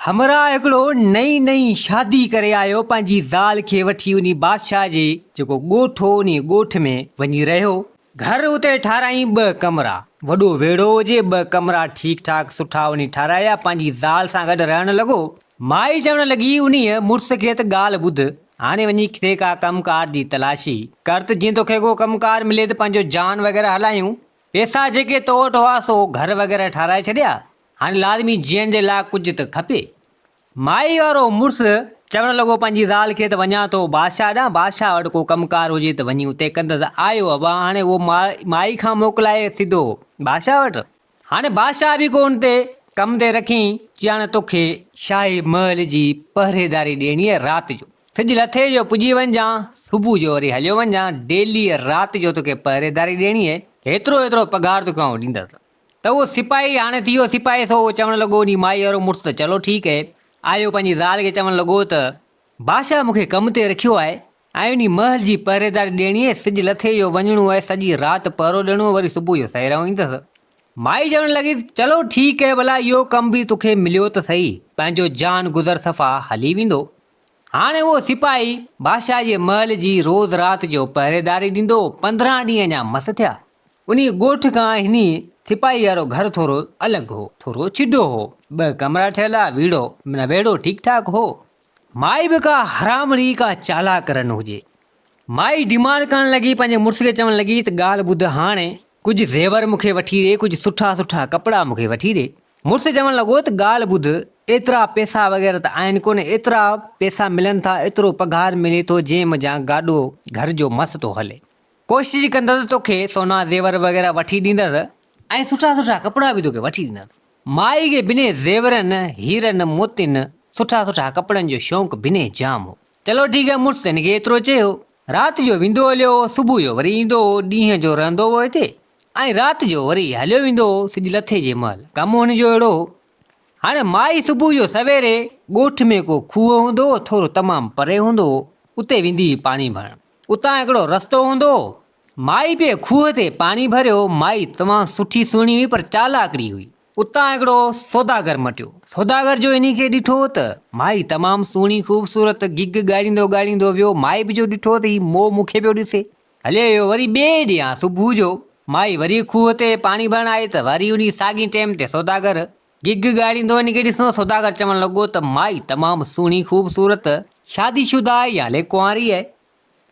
हमरा हिकिड़ो नई नई शादी करे आयो पंहिंजी ज़ाल खे वठी उन बादशाह जे जेको ॻोठ हो उन ॻोठ में वञी रहियो। घर उते ठाराई 2 कमरा, वॾो वेड़ो हुजे, 2 कमरा ठीक ठाक सुठा उन ठाराया। पंहिंजी ज़ाल सां गॾु रहण लॻो। माई चवण लॻी उन मुड़ुस खे त ॻाल्हि ॿुध, हाणे वञी थिए का कमकार जी तलाशी कर त जीअं तोखे को कमकार मिले त पंहिंजो जान वग़ैरह हलायूं। पैसा जेके तो वटि हुआ सो घर वग़ैरह ठाराए छॾिया, हाणे लाज़मी जीअण जे लाइ कुझु त खपे। माई वारो मुड़ुस चवण लॻो पंहिंजी ज़ाल खे त वञा थो बादशाह ॾांहुं, बादशाह वटि को कमकार हुजे त वञी उते कंदसि। आयो अबा हाणे उहो माई खां मोकिलाए सिधो बादशाह वटि। हाणे बादशाह बि कोन ते कम ते रखी ॼाण तोखे शाही महल जी पहरेदारी ॾियणी आहे राति जो। सिॼ लथे जो पुॼी वञजां, सुबुह जो वरी हलियो वञजां। डेली राति जो तोखे पहरेदारी ॾियणी आहे, एतिरो पघार तोखे आउं ॾींदसि। त उहो सिपाही हाणे थी वियो सिपाही, सो चवण लॻो नी माई वारो मुड़ुस त चलो ठीकु आहे। आयो पंहिंजी ज़ाल खे चवण लॻो त बादशाह मूंखे कम ते रखियो आहे ऐं उन महल जी पहरेदारी ॾियणी आहे। सिॼ लथे जो वञिणो आहे, सॼी राति पहरो ॾियणो, वरी सुबुह जो सवेर ईंदसि। माई चवण लॻी चलो ठीकु आहे, भला इहो कमु बि तोखे मिलियो त सही, पंहिंजो जान गुज़र सफ़ा हली वेंदो। हाणे उहो सिपाही बादशाह जे महल जी रोज़ राति जो पहरेदारी ॾींदो। 15 ॾींहं अञा मस थिया। उन ॻोठ खां हिन सिपाही वारो घर थोरो अलॻि हो, थोरो छिॾो हो। 2 कमरा ठहियल हुआ, वेड़ो ठीकु ठाक हो। माई बि का हरामड़ी का चालाक रन हुजे। माई डिमांड करण लॻी, पंहिंजे मुड़ुस खे चवण लॻी त ॻाल्हि ॿुध, हाणे कुझु ज़ेवर मूंखे वठी ॾे, कुझु सुठा कपिड़ा मूंखे वठी ॾे। मुड़ुस चवण लॻो त ॻाल्हि ॿुध, एतिरा पैसा वग़ैरह त आहिनि कोन, एतिरा पैसा मिलनि था, एतिरो पघार मिले थो जंहिं मज़ा गाॾो घर जो मस्तु थो हले। कोशिशि कंदसि तोखे सोना ज़ेवर वग़ैरह वठी ॾींदसि ऐं सुठा कपिड़ा बि तोखे वठी ॾींदसि। माई खे बिने ज़ेवरनि, हीरनि, मोतियुनि, सुठा कपिड़नि जो शौक़ु बिने जाम हो। चलो ठीकु आहे, मुड़ुस हिनखे एतिरो चयो। राति जो वेंदो हलियो, सुबुह जो वरी ईंदो, ॾींहं जो रहंदो हो हिते ऐं राति जो वरी हलियो वेंदो सिॼ लथे जे महल। कमु हुनजो अहिड़ो हो। हाणे माई सुबुह जो सवेरे ॻोठ में को खूह हूंदो, थोरो तमामु परे हूंदो, उते वेंदी पाणी भरणु। उतां हिकिड़ो रस्तो हूंदो, माई पे खूह ते पाणी भरियो। माई तमामु सुठी सुहिणी हुई पर चालाकड़ी हुई। उतां हिकिड़ो सौदागर मटियो। सौदागर जो इन खे ॾिठो त माई तमामु सुहिणी ख़ूबसूरत, गिग ॻाड़ींदो वियो। माई बि जो ॾिठो त ही मोह मूंखे पियो ॾिसे। हले वियो। वरी ॿिए ॾींहुं सुबुह जो माई वरी खूह ते पाणी भरण आई त वरी उन साॻी टाइम ते सौदागर गिग ॻाड़ींदो इन खे ॾिसो। सौदागर चवण लॻो त माई तमामु सुहिणी ख़ूबसूरत, शादीशुदा आहे या हले कुंवारी आहे।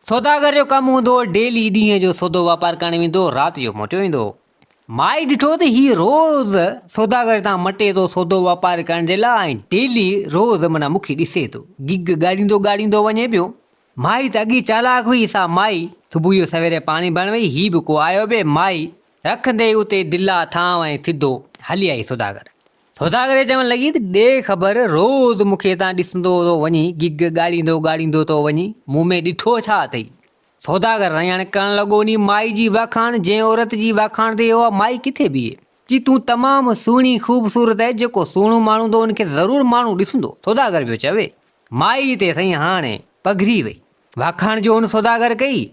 सौदागर जो कमु हूंदो, डेली ॾींहं जो सौदो वापारु करणु वेंदो, राति जो मोटियो वेंदो। माई ॾिठो त ही रोज़ सौदागर तां मटे थो सौदो वापारु करण जे लाइ, ऐं डेली रोज़ माना मूंखे ॾिसे थो, गिग ॻाड़ींदो वञे पियो। माई त अॻी चालाक हुई। सा माई सुबुह जो सवेरे पाणी भरण वई, ही बि को आयो बि। माई रखंदे उते दिला थांव ऐं सिधो हली आई सौदागर। सौदागर चवण लॻी त ॾे ख़बर, रोज़ मूंखे हितां ॾिसंदो थो वञी, गिग ॻाड़ींदो थो वञी, मूं में ॾिठो छा अथई। सौदागर हाणे करण लॻो नी माई जी वाखाण। जंहिं औरत जी वाखाण ते उहा माई किथे बीहे, जी तूं तमामु सुहिणी ख़ूबसूरत आहे, जेको सुहिणो माण्हू हूंदो उनखे ज़रूरु माण्हू ॾिसंदो। सौदागर पियो चवे। माई ते साईं हाणे पघरी वई। वाखाण जो हुन सौदागर कई।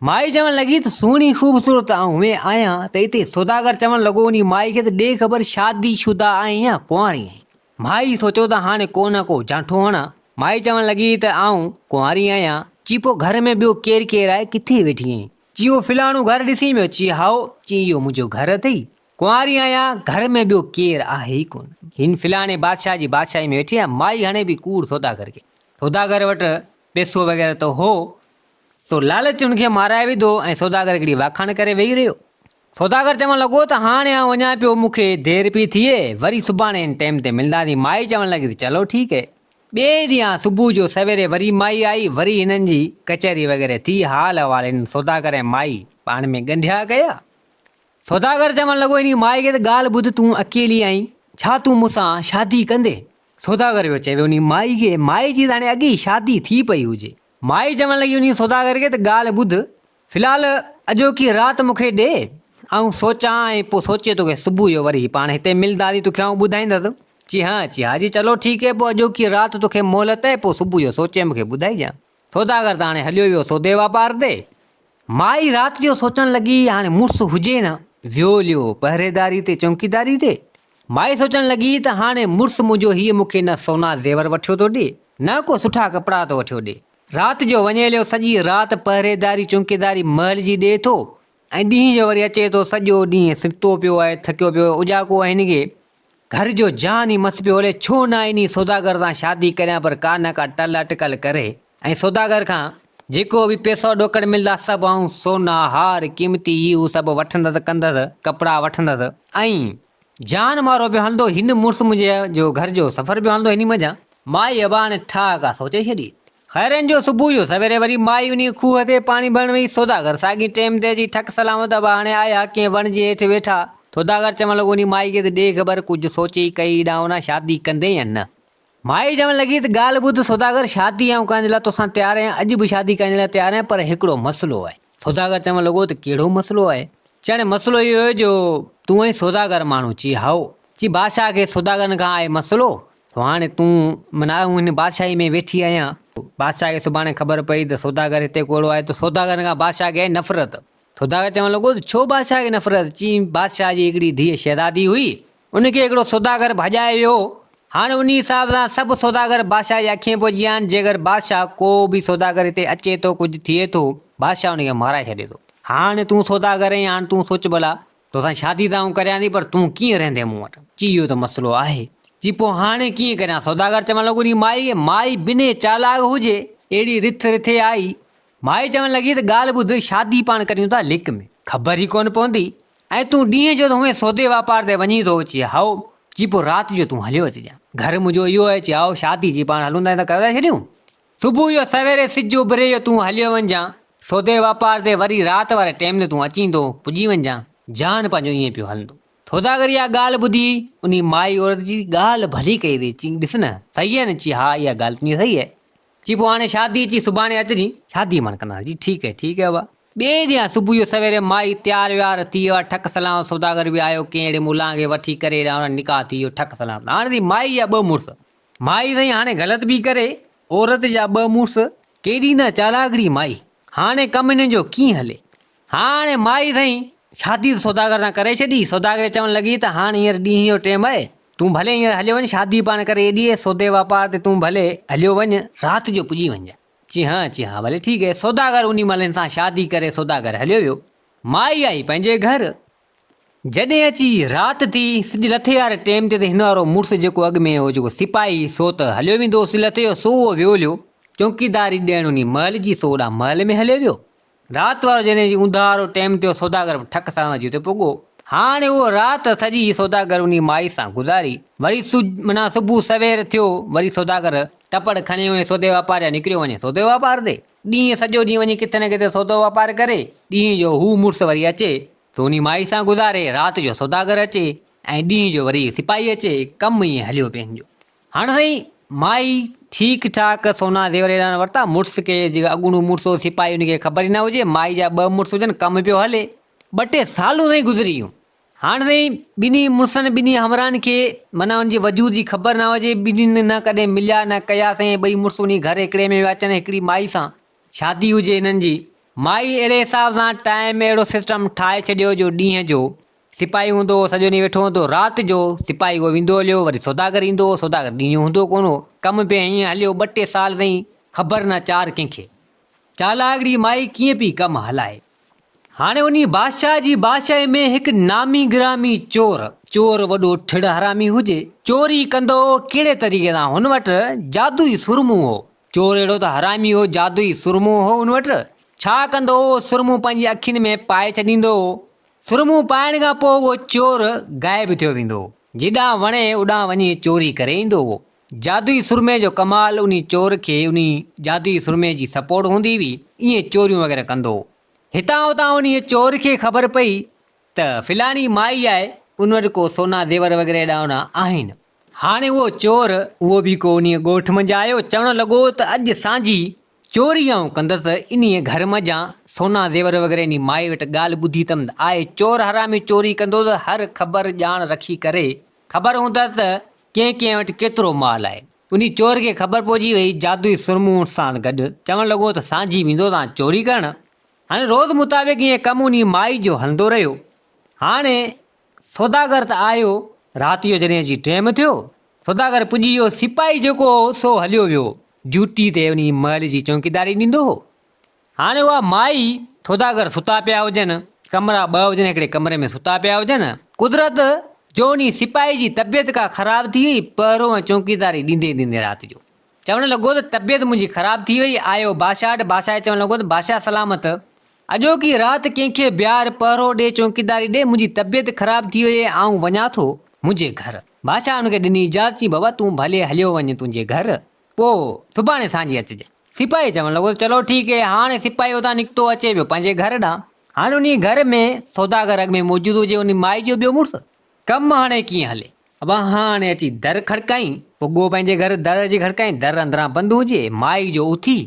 माई चवण लॻी त सुहिणी ख़ूबसूरत में आहियां त हिते। सौदागर चवण लॻो उन माई खे त ॾे ख़बर, शादीशुदा आहीं या कुंवारी आहीं। माई सोचियो त हाणे को न को जांठो हणां। माई चवण लॻी त आऊं कुंवारी आहियां। चई पोइ घर में ॿियो केरु आहे, किथे वेठी आहीं। चयो फिलाणो घर ॾिसी वियो। चई हाओ। चई इहो मुंहिंजो घर अथई, कुंवारी आहियां, घर में ॿियो केरु आहे ई कोन, हिन फिलाणे बादशाह जी बादशाही में वेठी आहियां। माई हाणे बि कूड़ सौदागर खे। सौदागर वटि पैसो वग़ैरह त हो, सो लालच हुनखे माराए विधो ऐं सौदागर हिकिड़ी वाखाण करे वेही रहियो। सौदागर चवण लॻो त हाणे आउं वञा पियो, मूंखे देरि पई थिए, वरी सुभाणे हिन टाइम ते मिलंदासीं। माई चवण लॻी त चलो ठीकु आहे। ॿिए ॾींहुं सुबुह जो सवेरे वरी माई आई। वरी हिननि जी कचहरी वग़ैरह थी, हाल अहिवाल हिन सौदागर ऐं माई पाण में ॻंढिया कया। सौदागर चवण लॻो हिन माई खे त ॻाल्हि ॿुध, तूं अकेली आहीं, छा तूं मूंसां शादी कंदे। सौदागर पियो चए उन माई खे। माई जी त हाणे अॻे शादी थी पई हुजे। माई चवण लॻी उन सौदागर खे त ॻाल्हि ॿुध, फ़िलहालु अॼोकी राति मूंखे ॾे, ऐं सोचां ऐं पोइ सोचे तोखे सुबुह जो वरी पाण हिते मिलंदासीं, तोखे आउं ॿुधाईंदसि। चई हा जी चलो ठीकु आहे, पोइ अॼोकी राति तोखे मोहलत आहे, पोइ सुबुह जो सोचे मूंखे ॿुधाइजांइ। सौदागर त हाणे हलियो वियो सौदे वापार ते। माई राति जो सोचण लॻी हाणे मुड़ुसु हुजे न, वियो हलियो पहरेदारी ते, चौकीदारी ते। माई सोचण लॻी त हाणे मुड़ुसु मुंहिंजो हीअ मूंखे न सोना ज़ेवर वठियो थो ॾे न को सुठा कपिड़ा थो वठियो ॾे। राति जो वञे हलियो, सॼी राति पहरेदारी चौकीदारी महल जी ॾे थो ऐं ॾींहं जो वरी अचे थो, सॼो ॾींहुं सुतो पियो आहे, थकियो पियो, उजाको आहे। हिन खे घर जो जान ई मस पियो हले, छो न इन सौदागर सां शादी करियां, पर का न का टल अटकल करे ऐं सौदागर खां जेको बि पैसो ॾोकड़ मिलंदा सभु ऐं सोना हार क़ीमती हू सभु वठंदसि, कंदसि, कपिड़ा वठंदसि ऐं जान मारो पियो हलंदो। हिन मुड़ुसु मुंहिंजे जो घर जो सफ़र पियो हलंदो। हिन मज़ा माई अबाणे ठाका सोचे छॾी। खैरनि जो सुबुह जो सवेरे वरी माई उन खूह ते पाणी भरण वई। सौदागर साॻी टाइम ते जी ठक सलामत हाणे आया, कंहिं वण जे हेठि वेठा। सौदागर चवण लॻो उन माई खे त ॾे ख़बर, कुझु सोचे कई ॾांहुं शादी कंदे या न। माई चवण लॻी त ॻाल्हि ॿुध सौदागर, शादी आऊं करण जे लाइ तोसां तयारु आहियां, अॼु बि शादी करण जे लाइ तयारु आहियां, पर हिकिड़ो मसइलो आहे। सौदागर चवण लॻो त कहिड़ो मसइलो आहे? चवण मसइलो इहो आहे जो तूं ऐं सौदागर माण्हू चई हाओ, चई बादशाह खे सौदागरनि खां आहे मसइलो, तो हाणे तूं माना हिन बादशाही में वेठी आहियां। बादशाह खे सुभाणे ख़बर पई त सौदागर हिते कोड़ो आहे, त सौदागरनि खां बादशाह खे नफ़रत। सौदागर चवण लॻो त छो बादशाह खे नफ़रत? चई बादशाह जी हिकिड़ी धीअ शहज़ादी हुई, उनखे हिकिड़ो सौदागर भॼाए वियो। हाणे उन हिसाब सां सभु सौदागर बादशाह जी अखियूं पइजी विया आहिनि। जेकर बादशाह को बि सौदागर हिते अचे थो, कुझु थिए थो, बादशाह उनखे माराए छॾे थो। हाणे तूं सौदागर आहीं, हाणे तूं सोच भला, तोसां शादी त आऊं करियां थी, पर तूं कीअं रहंदे मूं वटि? चई इहो त मसइलो आहे। जी पोइ हाणे कीअं करियां? सौदागर चवण लॻो नी माई बिने चालाक हुजे, अहिड़ी रिथ रिथे आई। माई चवण लॻी त ॻाल्हि ॿुध, शादी पाण करियूं था लिक में, ख़बर ई कोन पवंदी, ऐं तूं ॾींहं जो त हुए सौदे वापार ते वञी थो अची हाओ। जी पोइ राति जो तूं हलियो अचिजांइ, घर मुंहिंजो इहो आहे। चई आओ शादी जी पाण हलूं था त करे छॾियूं। सुबुह जो सवेरे सिज उभरे जो तूं हलियो वञजांइ सौदे वापार ते, वरी राति वारे टाइम ते तूं अची थो पुॼी वञजांइ। जान पंहिंजो ईअं पियो हलंदो। सौदागर इहा ॻाल्हि ॿुधी उन माई औरत जी ॻाल्हि भली कई अथई। चई ॾिस न सही आहे न? चई हा इहा ॻाल्हि तुंहिंजी सही आहे। चई पोइ हाणे शादी अची सुभाणे अचिजी, शादी मां कंदा। जी ठीकु आहे बाबा। ॿिए ॾींहुं सुबुह जो सवेरे माई तयारु व्यार थी वियो, ठक सलाम। सौदागर बि आयो, कंहिं अहिड़े मुला खे वठी करे निकाह थी वियो, ठक सलाम। हाणे थी माई जा ॿ मुड़ुस, माई साईं हाणे ग़लति बि करे, औरत जा ॿ मुड़ुस, केॾी न चालाकड़ी माई। हाणे कमु हिन जो कीअं हले? हाणे माई साईं शादी सौदागर सां करे छॾी। सौदागर चवण लॻी त हाणे हींअर ॾींहं जो टाइम आहे, तूं भले हींअर हलियो वञ शादी पाण करे, एॾी सौदे वापार ते तूं भले हलियो वञ, राति जो पुॼी वञजांइ। चई हा भले ठीकु आहे। सौदागर उन महिल सां शादी करे सौदागर हलियो वियो। माई आई पंहिंजे घर। जॾहिं अची राति थी, सिज लथे वारे टाइम ते हिन वारो मुड़ुसु जेको अॻु में हो जेको सिपाही, सो त हलियो वेंदो सिज लथे जो, सो वियो हलियो चौकीदारी ॾियण उन महल जी, सो ओॾा महल में हलियो वियो। राति वारो जॾहिं ऊंधारो टाइम थियो, सौदागर ठक सां जी हुते पुॻो। हाणे उहो राति सॼी सौदागर उन माई सां गुज़ारी। वरी माना सुबुह सवेर थियो, वरी सौदागर टपड़ खणी वञे सौदे वापार जा, निकिरियो वञे सौदे वापार ते। ॾींहं सॼो ॾींहुं वञी किथे न किथे सौदो वापार करे, ॾींहं जो हू मुड़ुसु वरी अचे त उन माई सां गुज़ारे, राति जो सौदागर अचे ऐं ॾींहं जो वरी सिपाही अचे। कमु ईअं हलियो पंहिंजो। हाणे साईं माई ठीकु ठाक सोना ज़ेवर एॾा न वरिता। मुड़ुस खे जेको अॻूणो मुड़ुसु सिपाही उनखे ख़बर ई न हुजे, माई जा ॿ मुड़ुस हुजनि, कमु पियो हले। 2-3 सालूं ताईं गुज़री वियूं। हाणे साईं ॿिन्ही मुड़ुसनि ॿिन्ही हमराहनि खे माना हुनजे वजूद जी ख़बर न हुजे, ॿिन्हिनि न कॾहिं मिलिया न कया। साईं ॿई मुड़ुस उन घर हिकिड़े में विया अचनि, हिकिड़ी माई सां शादी हुजे हिननि जी। माई अहिड़े हिसाब सां टाइम अहिड़ो सिस्टम ठाहे छॾियो जो ॾींहं जो सिपाही हूंदो हो, सॼो ॾींहुं वेठो हूंदो, राति जो सिपाही उहो वेंदो हलियो, वरी सौदागर ईंदो हो, सौदागर ॾींहं जो हूंदो कोन हो। कमु पियो हीअं हलियो 2-3 साल ताईं, ख़बर न चार कंहिंखे। चालाकड़ी माई कीअं पई कमु हलाए। हाणे उन बादशाह जी बादशाही में हिकु नामी गिरामी चोर वॾो ठिड़ हरामी हुजे। चोरी कंदो कहिड़े तरीक़े सां? हुन वटि जादुई सुरमू हो। चोर अहिड़ो त हरामी हो, जादुई सुरमू हो हुन वटि। छा कंदो हो? सुरमू पंहिंजी अखियुनि में पाए छॾींदो हो। सुरमू पाइण खां पोइ उहो चोर ग़ाइबु थियो वेंदो हो। जिॾां वणे उॾां वञी चोरी करे ईंदो हो। जादुई सुरमे जो कमाल उन चोर खे उन जादुई सुरमे जी सपोर्ट हूंदी हुई, ईअं चोरियूं वग़ैरह कंदो हो। हितां हुतां उन चोर खे ख़बर पई त फिलानी माई आहे, उन वटि को सोना ज़ेवर वग़ैरह एॾा ओॾा आहिनि। हाणे उहो चोर उहो बि को उन ॻोठ मंझि आयो, चवणु लॻो त अॼु सांझी चोरी आऊं कंदसि इन घर मंझां सोना ज़ेवर वग़ैरह। इन माई वटि ॻाल्हि ॿुधी अथमि त आहे चोर हरामी चोरी कंदो त हर ख़बर ॼाण रखी करे ख़बर हूंदसि त कंहिं वटि केतिरो माल आहे। उन चोर खे ख़बर पइजी वई जादुई सुरमू सां गॾु। चवणु लॻो त सांझी वेंदो तव्हां चोरी करणु। हाणे रोज़ मुताबिक़ ईअं कमु उन माई जो हलंदो रहियो। हाणे सौदागर त आयो, राति जो जॾहिं अची टाइम थियो सौदागर पुॼी वियो। सिपाही जेको हो सो हलियो वियो ड्यूटी ते उन महल जी चौकीदारी ॾींदो हो। हाणे उहा माई सौदागर सुता पिया हुजनि, कमरा 2 हुजनि, हिकिड़े कमरे में सुता पिया हुजनि। कुदरत जो उन सिपाही जी तबियत का ख़राब थी वई पहिरों ऐं चौकीदारी ॾींदे ॾींदे राति जो चवणु लॻो त तबियत मुंहिंजी ख़राब थी वई। आयो बादशाह वटि, बादशाह चवणु लॻो त बादशाह सलामत, अॼोकी राति कंहिंखे ॿियार पहिरो ॾे, चौकीदारी ॾे, मुंहिंजी तबियत ख़राब थी वई, आऊं वञा थो मुंहिंजे घर। बादशाह हुनखे ॾिनी इजाज़त, चई बाबा तूं भले हलियो वञ तुंहिंजे घर, पोइ सुभाणे सांझी अचिजे। सिपाही चवणु लॻो चलो ठीकु आहे। हाणे सिपाही उतां निकितो अचे पियो पंहिंजे घर ॾांहुं। हाणे उन घर में सौदागर अॻ में मौजूदु हुजे, उन माई जो ॿियो मुड़ुसु। कमु हाणे कीअं हले? अब हाणे अची दर खड़काई, पुॻो पंहिंजे घर दर अची खड़काई, दर अंदरां बंदि हुजे। माई जो उथी,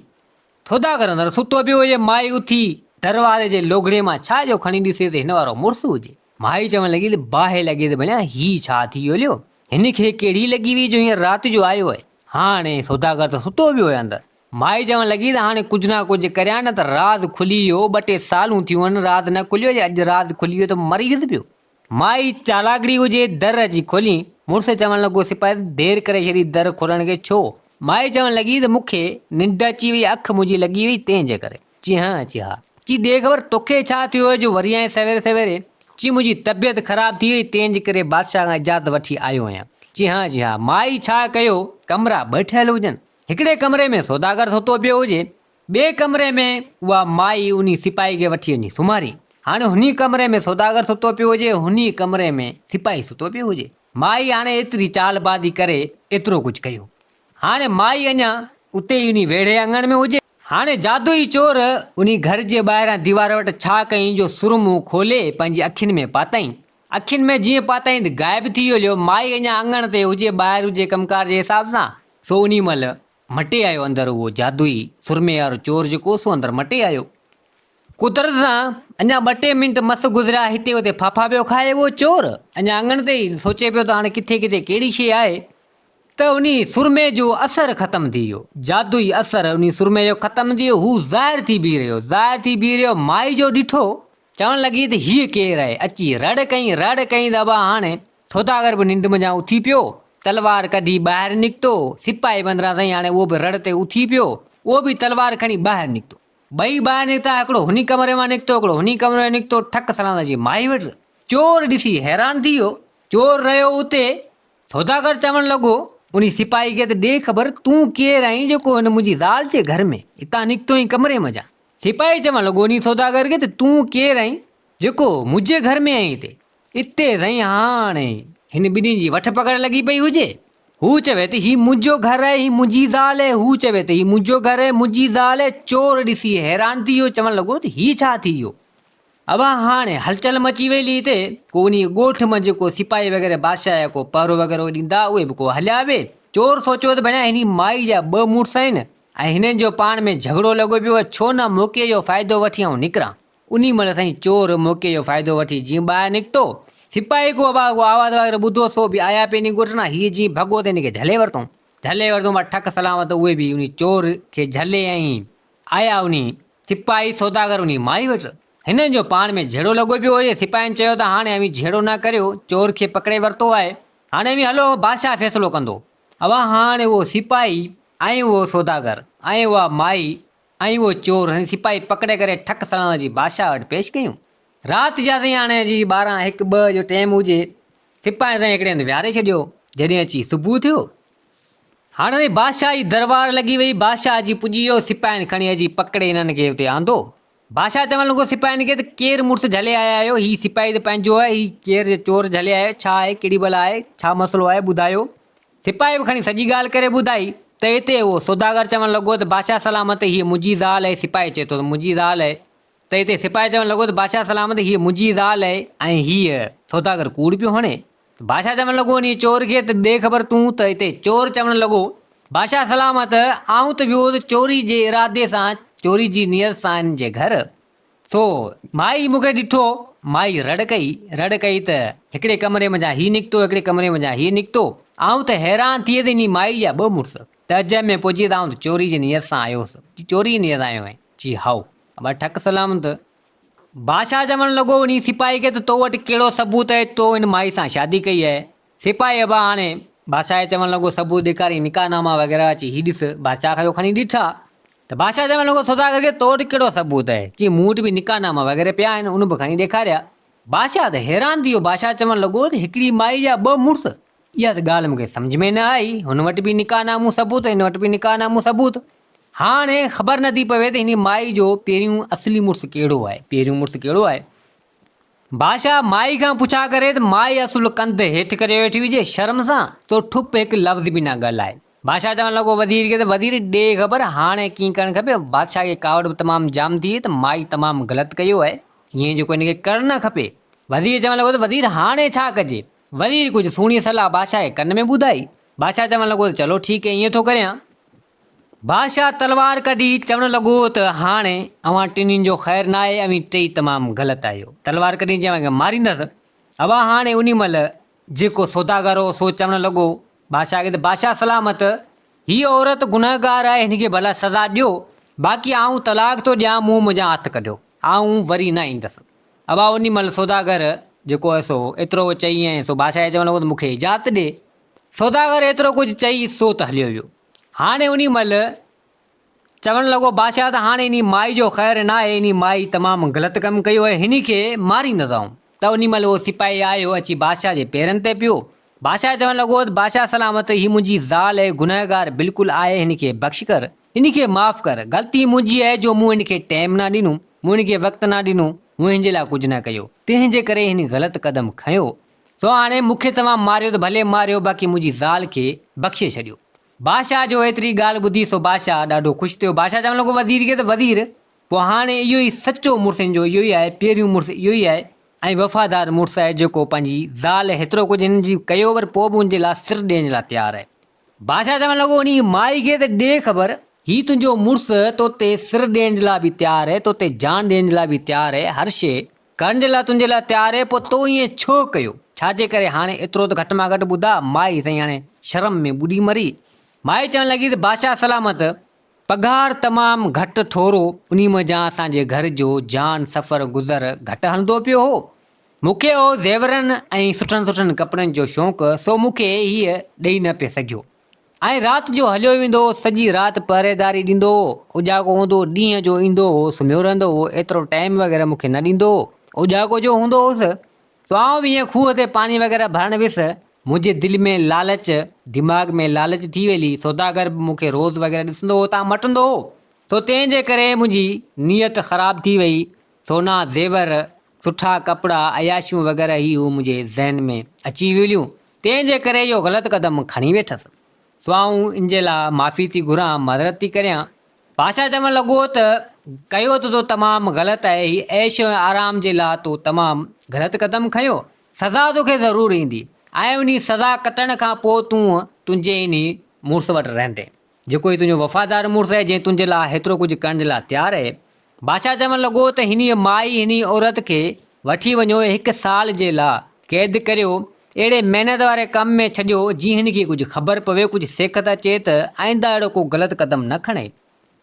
सौदागर अंदरि सुतो पियो हुजे। माई उथी दरवाज़े जे लोगड़े मां छा जो खणी ॾिसे त हिन वारो मुड़ुसु हुजे। माई चवणु लॻी त बाहि लॻे त भलिया ही छा थी वियो लियो, हिन खे कहिड़ी लॻी हुई जो हींअर राति जो आयो आहे। हाणे सौदागर त सुतो पियो आहे अंदरि। माई चवणु लॻी त हाणे कुझु न कुझु करियां न त राज़ खुली वियो, 2-3 सालूं थियूं आहिनि राज़ न खुलियो, अॼु राज़ खुली वियो त मरी वियुसि पियो। माई चालाकड़ी हुजे, दर अची खोली। मुड़ुसु चवणु लॻो सिपाही देरि करे छॾी दर खोलण खे छो? माई चवणु लॻी त मूंखे निंड अची वई, अखि मुंहिंजी लॻी वई तंहिंजे करे। चई हा। चई ॾे ख़बर तोखे छा थियो आहे जो वरी आहीं सवेरे सवेरे? चई मुंहिंजी तबियत ख़राब थी वई तंहिंजे करे बादशाह खां इजाज़त वठी आयो आहियां। चई हा। माई छा कयो, कमरा 2 ठहियल हुजनि। हिकिड़े कमरे में सौदागर सुतो पियो हुजे, ॿिए कमरे में उहा माई उन सिपाही खे वठी वञी सुम्हारी। हाणे हुन कमरे में सौदागर सुतो पियो हुजे, हुन कमरे में सिपाही सुतो पियो हुजे। माई हाणे एतिरी चालबाज़ी करे एतिरो कुझु कयो। हाणे माई अञा उते ई उन वेड़े आंगण में हुजे। हाणे जादुई चोर उन घर जे ॿाहिरां दीवार वटि छा कयईं जो सुरमूं खोले पंहिंजी अखियुनि में पाताईं। अखियुनि में जीअं पाताईं त ग़ाइबु थी वियो लियो। माई अञा आंगण ते हुजे, ॿाहिरि हुजे कमकार जे हिसाब सां, सो उन महिल मटे आयो अंदरि उहो जादुई सुरमे वारो चोर जेको सो अंदरि मटे आयो। कुदरत सां अञा 2-3 मिंट मस गुज़रिया, हिते हुते फाफा पियो खाए उहो चोर। अञा आंगण ते ई सोचे पियो त हाणे किथे किथे कहिड़ी शइ आहे, त उन सुरमे जो असरु ख़तमु थी वियो। जादुई असरु उन सुरमे जो ख़तमु थी वियो। हू ज़ाहिर थी बीह रहियो। माई जो ॾिठो, चवणु लॻी त हीअ केरु आहे? अची रड़ कई दॿा। हाणे सौदागर बि निंड मञा उथी पियो, तलवार कढी ॿाहिरि निकितो। सिपाही बंदिरां ताईं हाणे उहो बि रड़ ते उथी पियो, उहो बि तलवार खणी ॿाहिरि निकितो। ॿई ॿाहिरि निकिता, हिकिड़ो हुन कमरे मां निकितो, हिकिड़ो हुन कमरे मां निकितो। ठक सलाम जी माई वटि। चोर ॾिसी हैरान थी वियो। चोर रहियो उते। सौदागर चवणु लॻो उन सिपाही खे त ॾे ख़बर तूं केरु आहीं जेको हिन मुंहिंजी ज़ाल जे घर में हितां निकितो ई कमरे में जा। सिपाही चवणु लॻो उन सौदागर खे त तूं केरु आहीं जेको मुंहिंजे घर में आहीं हिते साईं। हाणे हिन ॿिन्हिनि जी वठ पकड़ लॻी पई हुजे। हू चवे त ही मुंहिंजो घर आहे, ही मुंहिंजी ज़ाल आहे। हू चवे त ही मुंहिंजो घर आहे, मुंहिंजी ज़ाल आहे। चोर ॾिसी हैरान थी वियो, चवणु लॻो त ही छा थी वियो? अब हाणे हलचल मची वई हिते। को उन ॻोठ में जेको सिपाही वग़ैरह बादशाह जा को पहिरो वग़ैरह ॾींदा उहे बि को हलिया वे। चोर सोचियो त भञा हिन माई जा 2 मुड़ुस आहिनि ऐं हिननि जो पाण में झगड़ो लॻो पियो आहे, छो न मौक़े जो फ़ाइदो वठी ऐं निकिरां। उन महिल साईं चोर मौक़े जो फ़ाइदो वठी जीअं ॿाहिरि निकितो। सिपाही को आवाज़ वग़ैरह ॿुधो, सो बि आया पे इन ॻोठ। हीअ जीअं भॻो त हिनखे झले वरितऊं ठक सलामत। उहे बि उन चोर खे झले ऐं आया उन सिपाही सौदागर उन माई वटि। हिननि जो पाण में झेड़ो लॻो पियो हुजे। सिपाहियुनि चयो त हाणे अवी झेड़ो न करियो, चोर खे पकिड़े वरितो आहे, हाणे अवी हलो बादशाह फ़ैसिलो कंदो। अब हाणे उहो सिपाही ऐं उहो सौदागर ऐं उहा माई ऐं उहो चोर सिपाही पकिड़े करे ठक सलाम जी बादशाह वटि पेश कयूं। राति जा ताईं हाणे जी 12-1-2 जो टाइम हुजे। सिपाही ताईं हिकिड़े हंधि विहारे छॾियो। जॾहिं अची सुबुह थियो, हाणे बादशाह जी दरबार लॻी वई। बादशाह अची पुॼी वियो, सिपाहियुनि खणी अची पकिड़े हिननि खे हुते आंदो। बादशाह चवणु लॻो सिपाहियुनि खे त केरु मुड़ुसु झले आया आहियो? ही सिपाही त पंहिंजो आहे, ही केरु चोर झले आयो? छा आहे, केॾी बला आहे, छा मसइलो आहे, ॿुधायो। सिपाही बि खणी सॼी ॻाल्हि करे ॿुधाई त हिते उहो सौदागर चवणु लॻो त बादशाह सलामत हीअ मुंहिंजी ज़ाल आहे। सिपाही चए थो त मुंहिंजी ज़ाल आहे। त हिते सिपाही चवणु लॻो त बादशाह सलामत हीअ मुंहिंजी ज़ाल आहे ऐं हीअ सौदागर कूड़ पियो हणे। बादशाह चवणु लॻो उन चोर खे त ॾे ख़बर तूं। त हिते चोर चवणु लॻो बादशाह सलामत आऊं त वियो चोरी जे इरादे सां, चोरी जी नियत सां हिन जे घर। सो माई मूंखे ॾिठो, माई रड़ कई त हिकिड़े कमरे में जा ही निकितो, हिकिड़े कमरे में जा ही निकितो। आऊं त हैरान थिए त इन माई जा 2 मुड़ुस तर्जम में पुॼी त आऊं त चोरी जी नियत सां आयो हुउसि। चोरी जी नियत आयो आहीं? जी हाओ। अब ठक सलामत। बादशाह चवणु लॻो उन सिपाही खे त तो वटि कहिड़ो सबूत आहे तो हिन माई सां शादी कई आहे? सिपाही अबा हाणे बादशाह चवणु लॻो सबूत ॾेखारी निकाहनामा वग़ैरह अची हीअ ॾिस बादशाह खां इहो खणी ॾिठा त बादशाह चवणु लॻो सौदागर खे तो वटि कहिड़ो सबूत आहे चई मूं वटि बि निकाहनामा वग़ैरह पिया आहिनि उन बि खणी ॾेखारिया बादशाह त हैरान थी वियो बादशाह चवणु लॻो त हिकिड़ी माई जा ॿ मुड़ुस इहा त ॻाल्हि मूंखे सम्झ में न आई हुन वटि बि निकाहनामो सबूत हिन वटि बि निकाहनामो सबूत हाणे ख़बर नथी पवे त हिन माई जो पहिरियों असली मुड़ुसु कहिड़ो आहे पहिरियों मुड़ुसु कहिड़ो आहे बादशाह माई खां पुछा करे त माई असुल कंधु हेठि करे वेठी हुजे शर्म सां तो ठुप हिकु लफ़्ज़ बि न ॻाल्हाए बादशाह चवणु लॻो वज़ीर खे त वज़ीर ॾे ख़बर हाणे कीअं करणु खपे बादशाह खे कावड़ बि तमामु जाम थी त माई तमामु ग़लति कयो आहे ईअं जेको हिनखे करणु न खपे वज़ीर चवणु लॻो त वज़ीर हाणे छा कजे वज़ीर कुझु सुहिणी सलाह बादशाह जे कन में ॿुधाई बादशाह चवणु लॻो त चलो ठीकु आहे ईअं थो करियां बादशाह तलवार कढी चवणु लॻो त हाणे अव्हां टिनिनि जो ख़ैरु न आहे अवी टई तमामु ग़लति आहियो तलवार कढी चवां मारींदसि अवा हाणे उन महिल जेको सौदागर हो सो चवणु लॻो बादशाह खे त बादशाह सलामत हीअ औरत गुनहगार आहे हिनखे भला सज़ा ॾियो बाक़ी आऊं तलाक थो ॾियां मूं मुंहिंजा हथ कढियो आऊं वरी न ईंदसि अवा उन महिल सौदागर जेको आहे सो एतिरो चई ऐं सो बादशाह चवणु लॻो त मूंखे इजाज़त ॾे सौदागर एतिरो कुझु चई सो त हलियो वियो हाणे उन महिल चवणु लॻो बादशाह त हाणे इन माई जो ख़ैरु न आहे इन माई तमामु ग़लति कमु कयो आहे हिन खे मारींदसि आऊं त उन महिल उहो सिपाही आयो अची बादशाह जे पेरनि ते पियो बादशाह चवणु लॻो त बादशाह सलामत हीअ मुंहिंजी ज़ाल आहे गुनहगार बिल्कुलु आहे हिन खे बख़्श कर हिन खे माफ़ु कर ग़लती मुंहिंजी आहे जो मूं हिन खे टाइम न ॾिनो मूं हिन खे वक़्तु न ॾिनो मूं हिन जे लाइ कुझु न कयो तंहिंजे करे हिन ग़लति क़दम खयो सो हाणे मूंखे तव्हां मारियो त भले मारियो बाक़ी मुंहिंजी ज़ाल खे बख़्शे छॾियो बादशाह जो एतिरी ॻाल्हि ॿुधी सो बादशाह ॾाढो ख़ुशि थियो बादशाह चवणु लॻो वज़ीर खे त वज़ीर पोइ हाणे इहो ई सचो मुड़ुसु जो इहो ई आहे पहिरियों मुड़ुसु इहो ई आहे ऐं वफ़ादार मुड़ुसु आहे जेको पंहिंजी ज़ाल हेतिरो कुझु हिन जी कयो पर पोइ बि हुनजे लाइ सिर ॾियण जे लाइ तयारु आहे बादशाह चवणु लॻो उन माई खे त ॾे ख़बर हीउ तुंहिंजो मुड़ुसु तोते सिर ॾियण जे लाइ बि तयारु आहे तोते जान ॾियण जे लाइ बि तयारु आहे हर शइ करण जे लाइ तुंहिंजे लाइ तयारु आहे पोइ तो ईअं छो कयो छाजे करे हाणे एतिरो त घटि मां घटि ॿुधा माई साईं हाणे शर्म में ॿुॾी मरी माई चवणु लॻी त बादशाह सलामत पघार तमामु घटि थोरो उन मज़ा असांजे घर जो जान सफ़र गुज़र घटि हलंदो पियो हो मूंखे हो ज़ेवरनि ऐं सुठनि सुठनि कपिड़नि जो शौक़ु सो मूंखे हीअ ॾेई न पियो सघियो ऐं राति जो हलियो वेंदो सॼी राति पहरेदारी ॾींदो हो उजाॻो हूंदो ॾींहं जो ईंदो हो सुम्हियो रहंदो हो एतिरो टाइम वग़ैरह मूंखे न ॾींदो हो उजाॻो जो हूंदो हुउसि सो आउं बि ईअं खूह ते पाणी वग़ैरह भरणु वियुसि मुंहिंजे दिलि में लालच दिमाग़ में लालच थी वेली सौदागर बि मूंखे रोज़ वग़ैरह ॾिसंदो हो तव्हां मटंदो हो सो तंहिंजे करे मुंहिंजी नियत ख़राबु थी वई सोना ज़ेवर सुठा कपिड़ा अयाशियूं वग़ैरह ई हू मुंहिंजे ज़हन में अची वियूं तंहिंजे करे इहो ग़लति क़दम खणी वेठसि सो आऊं इन जे लाइ माफ़ी थी घुरां मदद थी करियां बादशाह चवणु लॻो त कयो त तो तमामु ग़लति आहे हीअ ऐश आराम जे लाइ तो तमामु ग़लति क़दम खयो सज़ा तोखे ज़रूरु ईंदी ऐं उन सज़ा कटण खां पोइ तूं तुंहिंजे इन मुड़ुसु वटि रहंदे जेको ही तुंहिंजो वफ़ादार मुड़ुसु आहे जंहिं तुंहिंजे लाइ हेतिरो कुझु करण जे लाइ तयारु आहे बादशाह चवणु लॻो त हिन माई हिन औरत खे वठी वञो 1 साल जे लाइ क़ैद करियो अहिड़े महिनत वारे कम में छॾियो जीअं हिन खे कुझु ख़बर पवे कुझु सेखत अचे त आईंदा अहिड़ो को ग़लति क़दम न खणे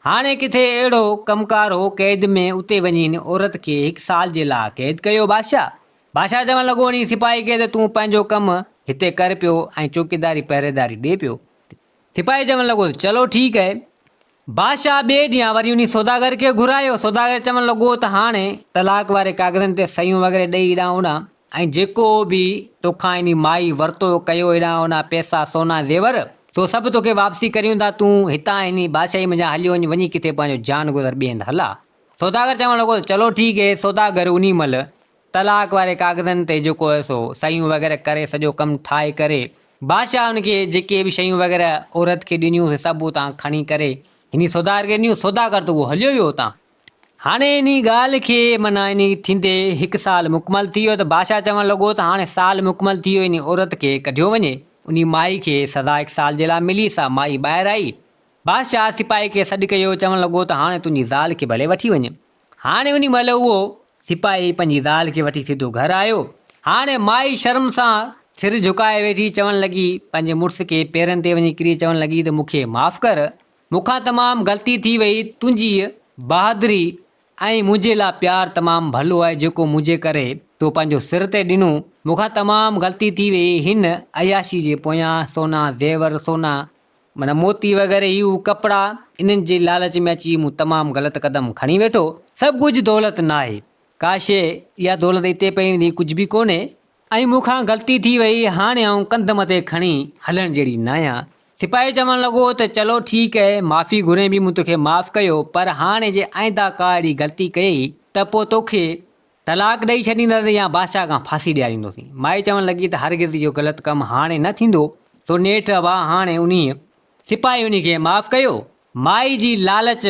हाणे किथे अहिड़ो कमकार हो क़ैद में उते वञी हिन औरत खे 1 साल जे लाइ क़ैद कयो बादशाह चवणु लॻो उन सिपाही खे त तूं पंहिंजो कमु हिते कर पियो ऐं चौकीदारी पहरेदारी ॾे पियो सिपाही चवणु लॻो चलो ठीकु आहे बादशाह ॿिए ॾींहुं वरी उन सौदागर खे घुरायो सौदागर चवणु लॻो त हाणे तलाक वारे कागज़नि ते सयूं वग़ैरह ॾेई हेॾां होॾां ऐं जेको बि तोखां इन माई वरितो कयो हेॾां होॾां पैसा सोना ज़ेवर तो सभु तोखे वापसी करियूं था तूं हितां इन बादशाही मुंहिंजा हली वञी किथे पंहिंजो जान गुज़र ॿिए हंधि हला सौदागर चवणु लॻो चलो ठीकु आहे सौदागर उन महिल तलाक वारे कागज़नि ते जेको आहे सो सयूं वग़ैरह करे सॼो कमु ठाहे करे बादशाह हुनखे जेके बि शयूं वग़ैरह औरत खे ॾिनियूं सभु उतां खणी करे हिन सौदागर खे ॾिनियूं सौदागर त उहो हलियो वियो उतां हाणे इन ॻाल्हि खे माना इन थींदे 1 साल मुकमल थी वियो त बादशाह चवणु लॻो त हाणे साल मुकमल थी वियो इन औरत खे कढियो वञे उन माई खे सज़ा 1 साल जे लाइ मिली सा माई ॿाहिरि आई बादशाह सिपाही खे सॾु कयो चवणु लॻो त हाणे तुंहिंजी ज़ाल खे भले वठी वञे हाणे उन महिल उहो सिपाही पंहिंजी ज़ाल खे वठी सिधो घर आयो हाणे माई शर्म सां सिर झुकाए वेठी चवणु लॻी पंहिंजे मुड़ुस खे पेरनि ते वञी किरी चवणु लॻी त मूंखे माफ़ु कर मूंखां तमामु ग़लती थी वई तुंहिंजी बहादुरी ऐं मुंहिंजे लाइ प्यारु तमामु भलो आहे जेको मुंहिंजे करे तो पंहिंजो सिर ते ॾिनो। मूंखां तमामु ग़लती थी वई। हिन अयाशी जे पोयां सोना ज़ेवर सोना माना मोती वग़ैरह इहो कपिड़ा इन्हनि जे लालच में अची मूं तमामु ग़लति क़दम खणी वेठो। सभु कुझु दौलत न आहे, का शइ इहा दौलत हिते पई हूंदी कुझु बि कोन्हे। ऐं मूंखां ग़लती थी वई, हाणे आउं कंध मथे खणी हलण जहिड़ी न आहियां। सिपाही चवणु लॻो त चलो ठीकु आहे, माफ़ी घुरे बि मूं तोखे माफ़ु कयो, पर हाणे जे आइंदा का अहिड़ी ग़लती कई त पोइ तोखे तलाक ॾेई छॾींदसि या बादशाह खां फांसी ॾियारींदोसीं। माई चवणु लॻी त हरगिज़ इहो ग़लति कमु हाणे न थींदो। सो नेठि वाह हाणे उन सिपाही उन खे माफ़ु कयो। माई जी लालच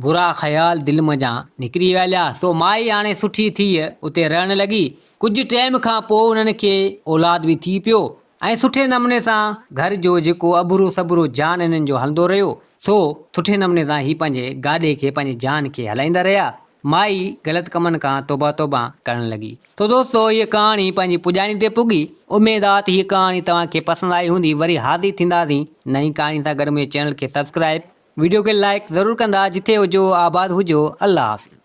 बुरा ख़्याल दिलि मञा निकिरी विया। सो माई हाणे सुठी थी उते रहणु लॻी। कुझु टाइम खां पोइ उन्हनि खे औलाद बि थी पियो ऐं सुठे नमूने सां घर जो जेको अबरू सबरू जान इन्हनि जो हलंदो रहियो। सो सुठे नमूने सां ही पंहिंजे गाॾे खे पंहिंजे जान खे हलाईंदा रहिया। माई ग़लति कमनि खां तौबा तौबा करणु लॻी। तो दोस्तो हीअ कहाणी पंहिंजी पुॼाणी ते पुॻी। उमेद आहे त हीअ कहाणी तव्हांखे पसंदि आई हूंदी। वरी हाज़िर थींदासीं नई कहाणी सां गॾु। मुंहिंजे चैनल खे सब्सक्राइब, वीडियो खे लाइक ज़रूरु कंदा। जिथे हुजो आबाद हुजो। अल्लाह हाफ़िज़।